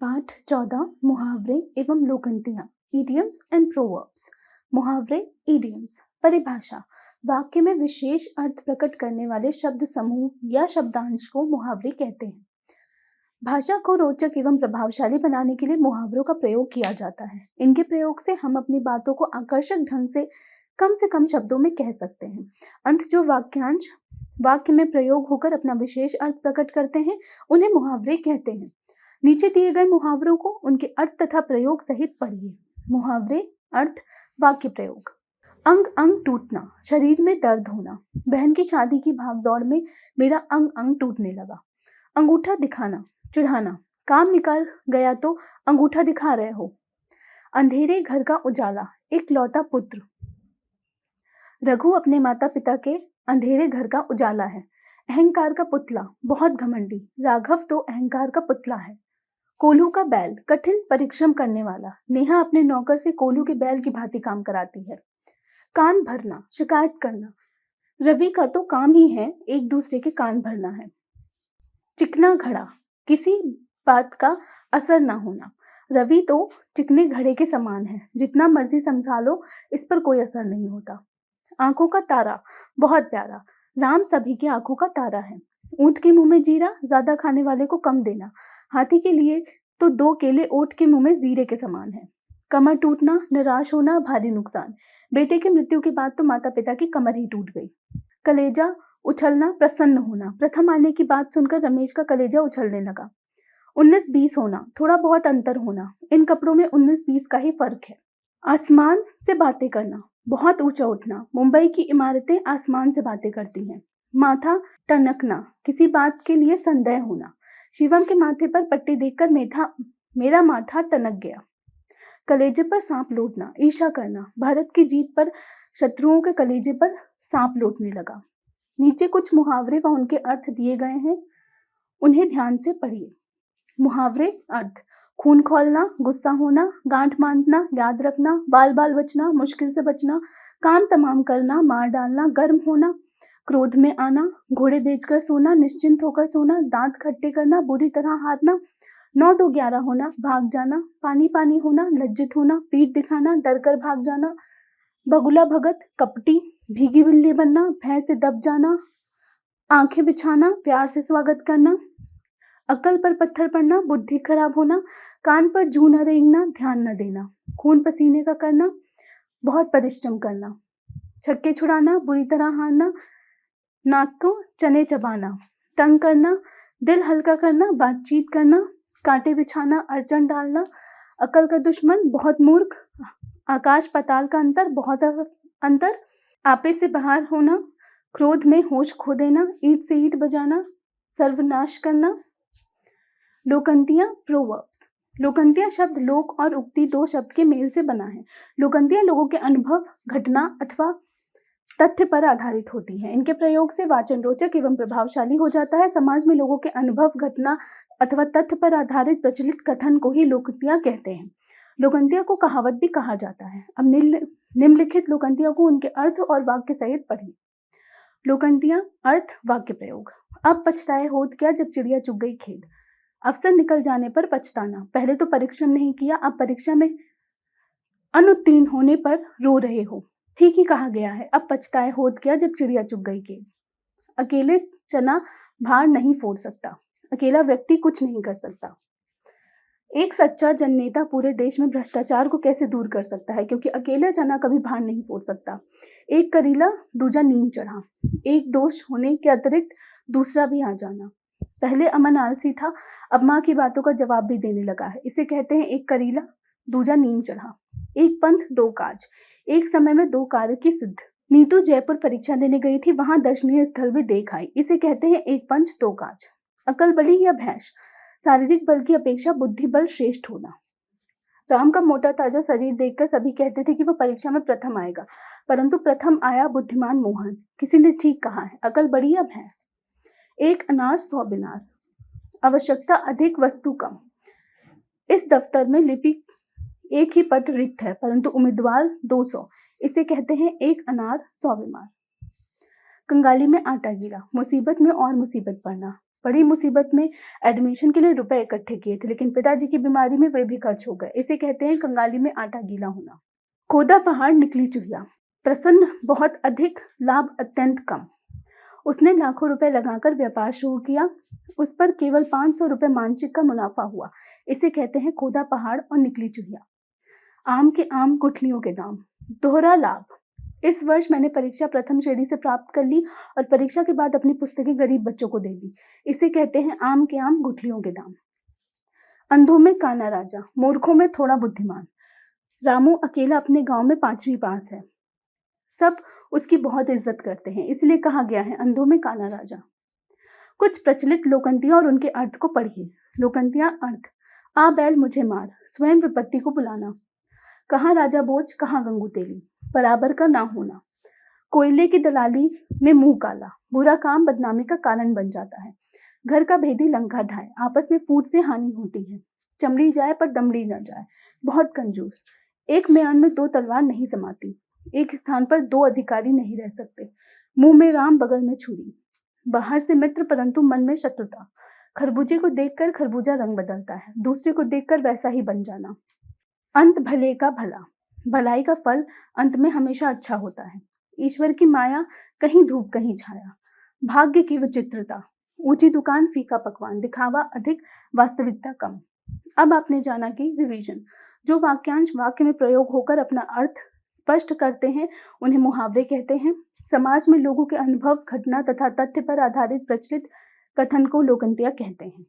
पाठ 14 मुहावरे एवं लोकंतियां इडियम्स एंड प्रोवर्ब्स। मुहावरे इडियम्स परिभाषा वाक्य में विशेष अर्थ प्रकट करने वाले शब्द समूह या शब्दांश को मुहावरे कहते हैं। भाषा को रोचक एवं प्रभावशाली बनाने के लिए मुहावरों का प्रयोग किया जाता है। इनके प्रयोग से हम अपनी बातों को आकर्षक ढंग से कम शब्दों में कह सकते हैं। अंत जो वाक्यांश वाक्य में प्रयोग होकर अपना विशेष अर्थ प्रकट करते हैं उन्हें मुहावरे कहते हैं। नीचे दिए गए मुहावरों को उनके अर्थ तथा प्रयोग सहित पढ़िए। मुहावरे अर्थ वाक्य प्रयोग। अंग अंग टूटना, शरीर में दर्द होना। बहन की शादी की भागदौड़ में मेरा अंग अंग टूटने लगा। अंगूठा दिखाना, चिढ़ाना। काम निकाल गया तो अंगूठा दिखा रहे हो। अंधेरे घर का उजाला, एक लौता पुत्र। रघु अपने माता पिता के अंधेरे घर का उजाला है। अहंकार का पुतला, बहुत घमंडी। राघव तो अहंकार का पुतला है। कोल्हू का बैल, कठिन परिश्रम करने वाला। नेहा अपने नौकर से कोल्हू के बैल की भांति काम कराती है। कान भरना, शिकायत करना। रवि का तो काम ही है एक दूसरे के कान भरना है। चिकना घड़ा, किसी बात का असर ना होना। रवि तो चिकने घड़े के समान है, जितना मर्जी समझा लो इस पर कोई असर नहीं होता। आंखों का तारा, बहुत प्यारा। राम सभी की आंखों का तारा है। ऊंट के मुंह में जीरा, ज्यादा खाने वाले को कम देना। हाथी के लिए तो 2 केले ऊंट के मुंह में जीरे के समान है। कमर टूटना, निराश होना, भारी नुकसान। बेटे की मृत्यु के बाद तो माता पिता की कमर ही टूट गई। कलेजा उछलना, प्रसन्न होना। प्रथम आने की बात सुनकर रमेश का कलेजा उछलने लगा। 19-20 होना, थोड़ा बहुत अंतर होना। इन कपड़ों में 19-20 का ही फर्क है। आसमान से बातें करना, बहुत ऊंचा उठना। मुंबई की इमारतें आसमान से बातें करती हैं। माथा टनकना, किसी बात के लिए संदेह होना। शिवम के माथे पर पट्टी देखकर मेरा माथा टनक गया। कलेजे पर सांप लौटना, ईर्ष्या करना। भारत की जीत पर शत्रुओं के कलेजे पर सांप लौटने लगा। नीचे कुछ मुहावरे व उनके अर्थ दिए गए हैं, उन्हें ध्यान से पढ़िए। मुहावरे अर्थ: खून खौलना, गुस्सा होना, गांठ बांधना, याद रखना, बाल बाल बचना, मुश्किल से बचना, काम तमाम करना, मार डालना, गर्म होना, क्रोध में आना, घोड़े बेचकर सोना, निश्चिंत होकर सोना, दांत खट्टे करना, बुरी तरह हारना, 9-2-11 होना, भाग जाना, पानी पानी होना, लज्जित होना, पीठ दिखाना, डर कर भाग जाना, बगुला भगत, कपटी, भीगी बिल्ली बनना, भैंस से दब जाना, आंखें बिछाना, प्यार से स्वागत करना, अकल पर पत्थर पड़ना, बुद्धि खराब होना, कान पर जूं न रेंगना, ध्यान न देना, खून पसीने का करना, बहुत परिश्रम करना, छक्के छुड़ाना, बुरी तरह हारना, नाक को चने चबाना, तंग करना, दिल हल्का करना, बातचीत करना, कांटे बिछाना, अड़चन डालना, अकल का दुश्मन, बहुत मूर्ख, आकाश पाताल का अंतर, बहुत अंतर, आपे से बाहर होना, क्रोध में होश खो देना, ईंट से ईंट बजाना, सर्वनाश करना। लोकंतियां प्रोवर्ब्स। लोकंतियां शब्द लोक और उक्ति 2 शब्द के मेल से बना है। लोकंतियां लोगों के अनुभव, घटना अथवा तथ्य पर आधारित होती हैं। इनके प्रयोग से वाचन रोचक एवं प्रभावशाली हो जाता है। समाज में लोगों के अनुभव, घटना अथवा तथ्य पर आधारित प्रचलित कथन को ही लोकंतियां कहते हैं। लोकंतियां को कहावत भी कहा जाता है। अब निम्नलिखित लोकंतियों को उनके अर्थ और वाक्य सहित पढ़िए। लोकंतियां अर्थ, वाक्य प्रयोग। अब पछताए होत क्या जब चिड़िया चुग गई खेत। अवसर निकल जाने पर पछताना। पहले तो परिश्रम नहीं किया, अब परीक्षा में अनुत्तीर्ण होने पर रो रहे हो। ठीक ही कहा गया है, अब पछताए होत क्या जब चिड़िया चुग गई खेत। अकेले चना भार नहीं फोड़ सकता, अकेला व्यक्ति कुछ नहीं कर सकता। एक सच्चा जननेता पूरे देश में भ्रष्टाचार को कैसे दूर कर सकता है, क्योंकि अकेला चना कभी भार नहीं फोड़ सकता। एक करीला दूजा नीम चढ़ा, एक दोष होने के अतिरिक्त दूसरा भी आ जाना। पहले अमन आलसी था, अब माँ की बातों का जवाब भी देने लगा है। इसे कहते हैं एक करीला दूजा नीम चढ़ा। एक पंथ 2 काज, एक समय में 2 कार्य की सिद्ध। नीतू जयपुर परीक्षा देने गई थी, वहां दर्शनीय स्थल भी देख आई। इसे कहते हैं एक पंच 2 काज। अकल बड़ी या भैंस, शारीरिक बल की अपेक्षा बुद्धि बल श्रेष्ठ होना। राम का मोटा ताजा शरीर देखकर सभी कहते थे कि वह परीक्षा में प्रथम आएगा, परंतु प्रथम आया बुद्धिमान मोहन। किसी ने ठीक कहा है, अकल बड़ी या भैंस। एक अनार 100 बिनार, आवश्यकता अधिक वस्तु कम। इस दफ्तर में लिपि एक ही पद रिक्त है, परंतु उम्मीदवार 200। इसे कहते हैं एक अनार 100 बीमार। कंगाली में आटा गीला, मुसीबत में और मुसीबत पड़ना। बड़ी मुसीबत में एडमिशन के लिए रुपए इकट्ठे किए थे, लेकिन पिताजी की बीमारी में वे भी खर्च हो गए। इसे कहते हैं कंगाली में आटा गीला होना। खोदा पहाड़ निकली चुहिया। प्रसन्न बहुत अधिक, लाभ अत्यंत कम। उसने लाखों रुपए लगाकर व्यापार शुरू किया, उस पर केवल 500 रुपए मानचिक का मुनाफा हुआ। इसे कहते हैं खोदा पहाड़ और निकली चुहिया। आम के आम, गुठलियों के दाम। दोहरा लाभ। इस वर्ष मैंने परीक्षा प्रथम श्रेणी से प्राप्त कर ली और परीक्षा के बाद अपनी पुस्तकें गरीब बच्चों को दे दी। इसे कहते हैं आम के आम, गुठलियों के दाम। अंधों में काना राजा, मूर्खों में थोड़ा बुद्धिमान। रामू अकेला अपने गांव में 5वीं पास है। सब उसकी बहुत इज्जत करते हैं, इसलिए कहा गया है अंधों में काना राजा। कुछ प्रचलित लोकंतियां और उनके अर्थ को पढ़िए। लोकंतियां अर्थ। आ बैल मुझे मार, स्वयं विपत्ति को बुलाना। कहाँ राजा बोझ, कहाँ गंगू तेली, बराबर का ना होना। कोयले की दलाली में मुंह काला, बुरा काम बदनामी का कारण बन जाता है। घर का भेदी लंका ढाए, आपस में फूट से हानि होती है। चमड़ी जाए पर दमड़ी न जाए, बहुत कंजूस। एक म्यान में 2 तलवार नहीं समाती। एक स्थान पर 2 अधिकारी नहीं रह सकते। मुंह में राम, बगल में छुरी। बाहर से मित्र परंतु मन में शत्रुता। खरबूजे को देखकर खरबूजा रंग बदलता है, दूसरे को देखकर वैसा ही बन जाना। अंत भले का भला। भलाई का फल अंत में हमेशा अच्छा होता है। ईश्वर की माया, कहीं धूप कहीं छाया। भाग्य की विचित्रता। ऊंची दुकान, फीका पकवान, दिखावा अधिक, वास्तविकता कम। अब आपने जाना कि रिवीजन। जो वाक्यांश वाक्य में प्रयोग होकर अपना अर्थ स्पष्ट करते हैं उन्हें मुहावरे कहते हैं। समाज में लोगों के अनुभव, घटना तथा तथ्य पर आधारित प्रचलित कथन को लोकंतियां कहते हैं।